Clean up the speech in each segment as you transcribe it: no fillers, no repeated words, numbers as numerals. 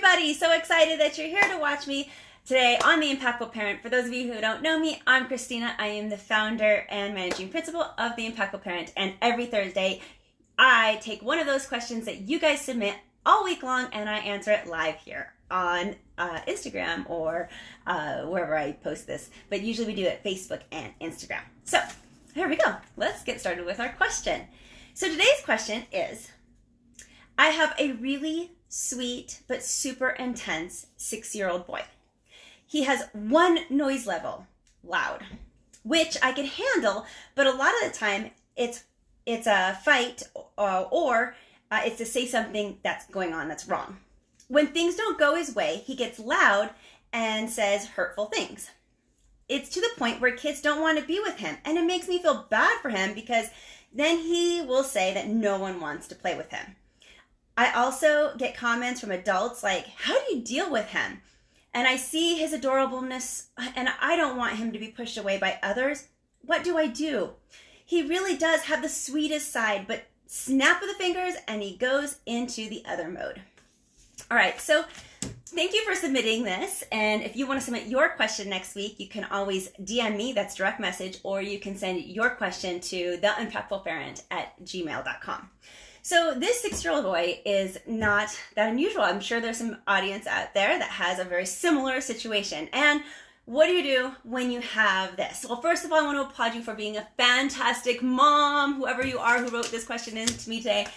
everybody. So excited that you're here to watch me today on The Impactful Parent. For those of you who don't know me, I'm Christina. I am the founder and managing principal of The Impactful Parent. And every Thursday, I take one of those questions that you guys submit all week long and I answer it live here on Instagram or wherever I post this. But usually we do it Facebook and Instagram. So here we go. Let's get started with our question. So today's question is, I have a really sweet but super intense 6-year-old boy. He has one noise level, loud, which I can handle, but a lot of the time it's a fight or it's to say something that's going on that's wrong. When things don't go his way, he gets loud and says hurtful things. It's to the point where kids don't want to be with him, and it makes me feel bad for him because then he will say that no one wants to play with him. I also get comments from adults like, how do you deal with him? And I see his adorableness and I don't want him to be pushed away by others. What do I do? He really does have the sweetest side, but snap of the fingers and he goes into the other mode. All right, so thank you for submitting this. And if you want to submit your question next week, you can always DM me, that's direct message, or you can send your question to theimpactfulparent@gmail.com. So this 6-year-old boy is not that unusual. I'm sure there's some audience out there that has a very similar situation. And what do you do when you have this? Well, first of all, I want to applaud you for being a fantastic mom, whoever you are who wrote this question in to me today.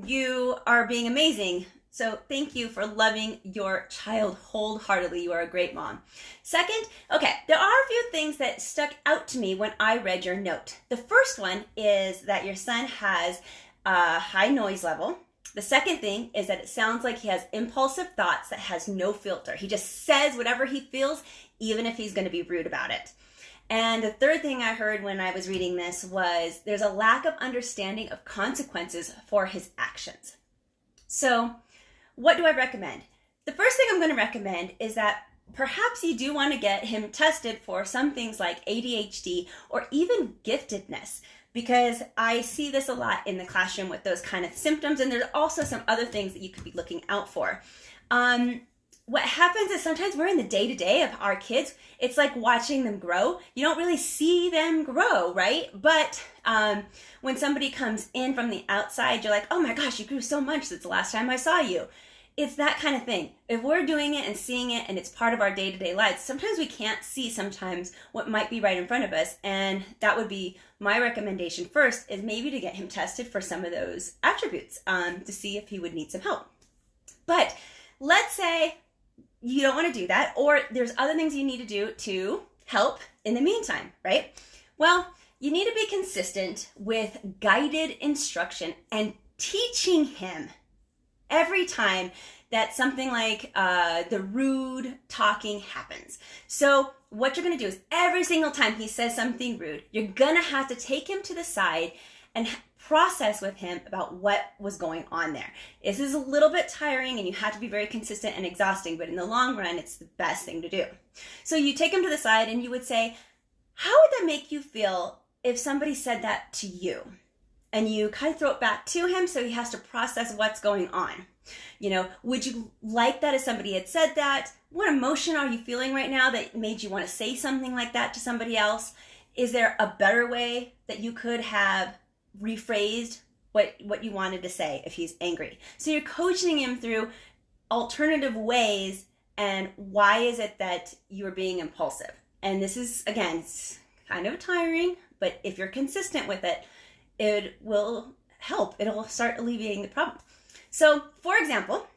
You are being amazing. So thank you for loving your child wholeheartedly. You are a great mom. Second, okay, there are a few things that stuck out to me when I read your note. The first one is that your son has a high noise level. The second thing is that it sounds like he has impulsive thoughts that has no filter. He just says whatever he feels, even if he's going to be rude about it. And the third thing I heard when I was reading this was there's a lack of understanding of consequences for his actions. So what do I recommend? The first thing I'm going to recommend is that perhaps you do want to get him tested for some things like ADHD or even giftedness, because I see this a lot in the classroom with those kind of symptoms, and there's also some other things that you could be looking out for. What happens is sometimes we're in the day-to-day of our kids. It's like watching them grow. You don't really see them grow, right? But when somebody comes in from the outside, you're like, oh my gosh, you grew so much since the last time I saw you. It's that kind of thing. If we're doing it and seeing it and it's part of our day-to-day lives, sometimes we can't see sometimes what might be right in front of us. And that would be my recommendation first, is maybe to get him tested for some of those attributes to see if he would need some help. But let's say you don't want to do that, or there's other things you need to do to help in the meantime, right? Well, you need to be consistent with guided instruction and teaching him every time that something like the rude talking happens. So what you're going to do is every single time he says something rude, you're going to have to take him to the side and process with him about what was going on there. This is a little bit tiring and you have to be very consistent and exhausting, but in the long run, it's the best thing to do. So you take him to the side and you would say, how would that make you feel if somebody said that to you? And you kind of throw it back to him so he has to process what's going on. You know, would you like that if somebody had said that? What emotion are you feeling right now that made you want to say something like that to somebody else? Is there a better way that you could have rephrased what you wanted to say if he's angry? So you're coaching him through alternative ways and why is it that you're being impulsive? And this is, again, it's kind of tiring, but if you're consistent with it, it will help. It'll start alleviating the problem. So, for example,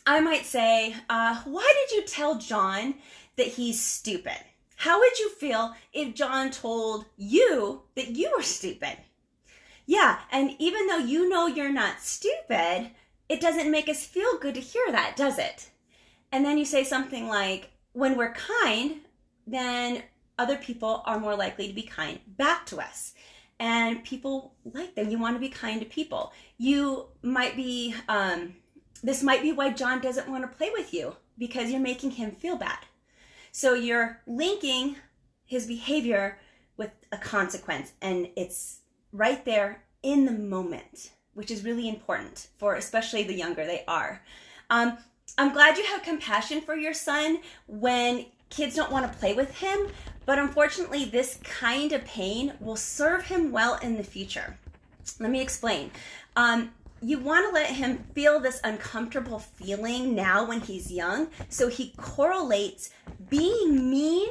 I might say, why did you tell John that he's stupid? How would you feel if John told you that you were stupid? Yeah, and even though you know you're not stupid, it doesn't make us feel good to hear that, does it? And then you say something like, when we're kind, then other people are more likely to be kind back to us. And people like them. You want to be kind to people. You might be, this might be why John doesn't want to play with you, because you're making him feel bad. So you're linking his behavior with a consequence, and it's right there in the moment, which is really important for especially the younger they are. I'm glad you have compassion for your son when kids don't want to play with him, but unfortunately, this kind of pain will serve him well in the future. Let me explain. You want to let him feel this uncomfortable feeling now when he's young, so he correlates being mean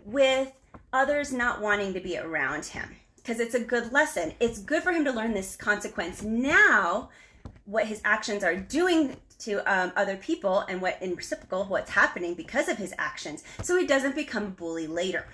with others not wanting to be around him, because it's a good lesson. It's good for him to learn this consequence now, what his actions are doing to other people, and what in reciprocal, what's happening because of his actions, so he doesn't become a bully later.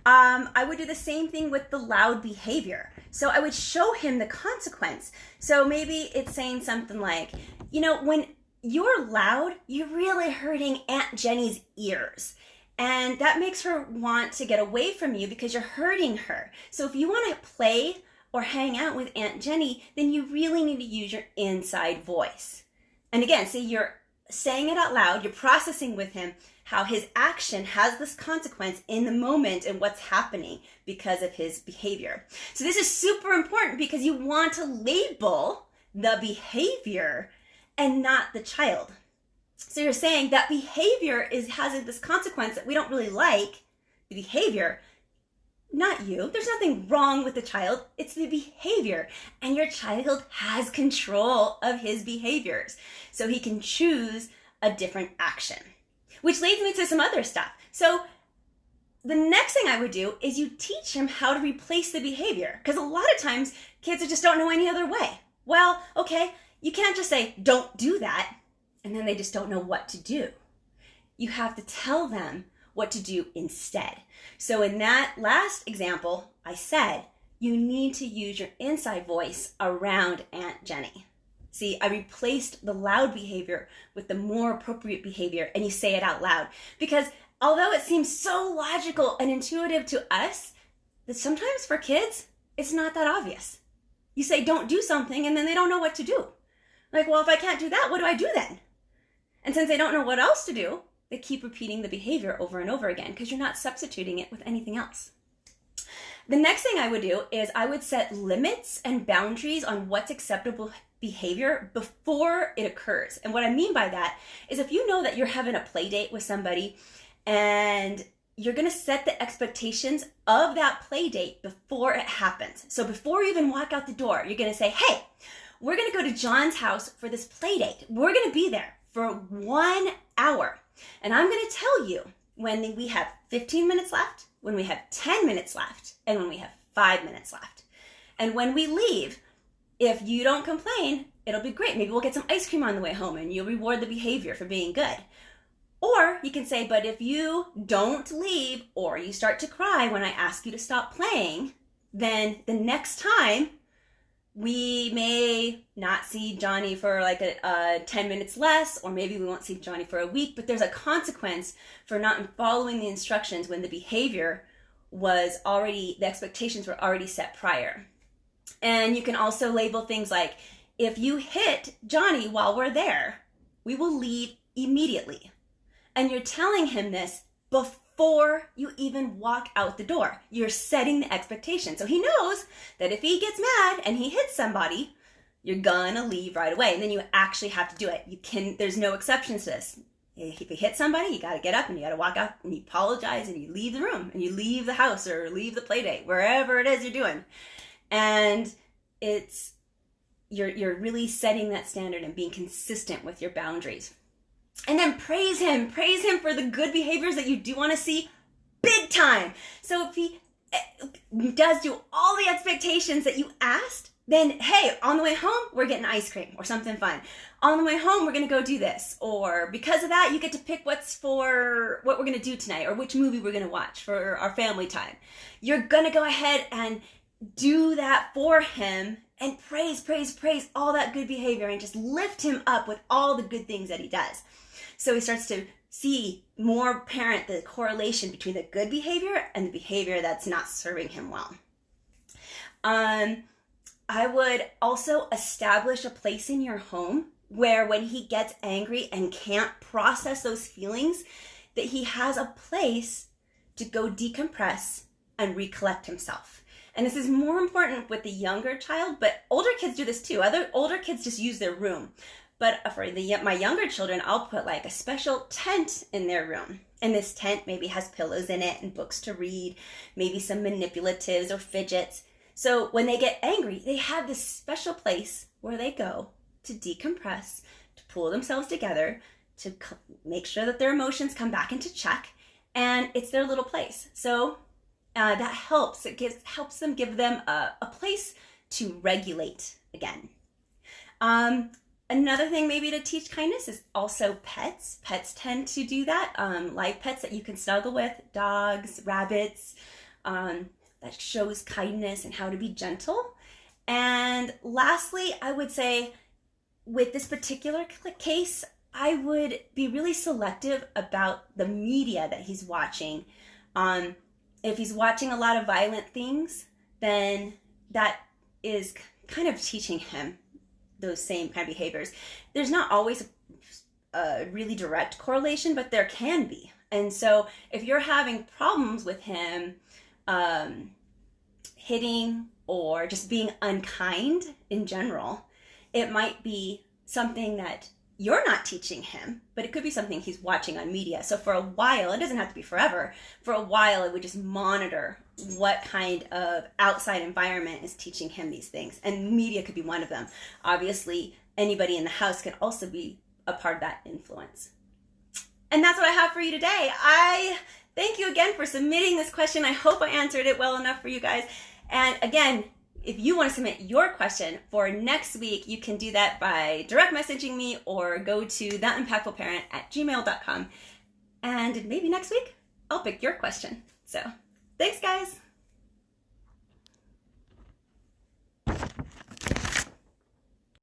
I would do the same thing with the loud behavior. So I would show him the consequence. So maybe it's saying something like, when you're loud, you're really hurting Aunt Jenny's ears. And that makes her want to get away from you because you're hurting her. So if you want to play or hang out with Aunt Jenny, then you really need to use your inside voice. And again, see, you're saying it out loud, you're processing with him how his action has this consequence in the moment and what's happening because of his behavior. So this is super important because you want to label the behavior and not the child. So you're saying that behavior has this consequence that we don't really like, the behavior, not you. There's nothing wrong with the child. It's the behavior. And your child has control of his behaviors. So he can choose a different action. Which leads me to some other stuff. So the next thing I would do is you teach him how to replace the behavior. Because a lot of times kids just don't know any other way. Well, okay, you can't just say, don't do that, and then they just don't know what to do. You have to tell them what to do instead. So in that last example, I said, you need to use your inside voice around Aunt Jenny. See, I replaced the loud behavior with the more appropriate behavior, and you say it out loud. Because although it seems so logical and intuitive to us, that sometimes for kids, it's not that obvious. You say, don't do something, and then they don't know what to do. Like, well, if I can't do that, what do I do then? And since they don't know what else to do, they keep repeating the behavior over and over again because you're not substituting it with anything else. The next thing I would do is I would set limits and boundaries on what's acceptable behavior before it occurs. And what I mean by that is if you know that you're having a play date with somebody and you're going to set the expectations of that play date before it happens. So before you even walk out the door, you're going to say, hey, we're going to go to John's house for this play date. We're going to be there for 1 hour. And I'm going to tell you when we have 15 minutes left, when we have 10 minutes left, and when we have 5 minutes left. And when we leave, if you don't complain, it'll be great. Maybe we'll get some ice cream on the way home and you'll reward the behavior for being good. Or you can say, but if you don't leave or you start to cry when I ask you to stop playing, then the next time we may not see Johnny for like 10 minutes less, or maybe we won't see Johnny for a week, but there's a consequence for not following the instructions when the behavior was already, the expectations were already set prior. And you can also label things like, if you hit Johnny while we're there, we will leave immediately. And you're telling him this before you even walk out the door. You're setting the expectation. So he knows that if he gets mad and he hits somebody, you're gonna leave right away. And then you actually have to do it. There's no exceptions to this. If you hit somebody, you gotta get up and you gotta walk out and you apologize and you leave the room and you leave the house or leave the play date, wherever it is you're doing. And you're really setting that standard and being consistent with your boundaries. And then praise him for the good behaviors that you do want to see big time. So if he does do all the expectations that you asked, then hey, on the way home, we're getting ice cream or something fun. On the way home, we're going to go do this. Or because of that, you get to pick what we're going to do tonight or which movie we're going to watch for our family time. You're going to go ahead and do that for him and praise all that good behavior and just lift him up with all the good things that he does. So he starts to see more apparent the correlation between the good behavior and the behavior that's not serving him well. I would also establish a place in your home where when he gets angry and can't process those feelings, that he has a place to go decompress and recollect himself. And this is more important with the younger child, but older kids do this too. Older kids just use their room. But for my younger children, I'll put like a special tent in their room. And this tent maybe has pillows in it and books to read, maybe some manipulatives or fidgets. So when they get angry, they have this special place where they go to decompress, to pull themselves together, to make sure that their emotions come back into check. And it's their little place. So that helps. It helps them, give them a place to regulate again. Another thing maybe to teach kindness is also pets. Pets tend to do that. Live pets that you can snuggle with, dogs, rabbits, that shows kindness and how to be gentle. And lastly, I would say with this particular case, I would be really selective about the media that he's watching. If he's watching a lot of violent things, then that is kind of teaching him those same kind of behaviors. There's not always a really direct correlation, but there can be. And so if you're having problems with him hitting or just being unkind in general, it might be something that you're not teaching him, but it could be something he's watching on media. So for a while, it doesn't have to be forever, for a while I would just monitor what kind of outside environment is teaching him these things. And media could be one of them. Obviously, anybody in the house can also be a part of that influence. And that's what I have for you today. I thank you again for submitting this question. I hope I answered it well enough for you guys. And again, if you want to submit your question for next week, you can do that by direct messaging me or go to theimpactfulparent@gmail.com. And maybe next week, I'll pick your question. So thanks, guys.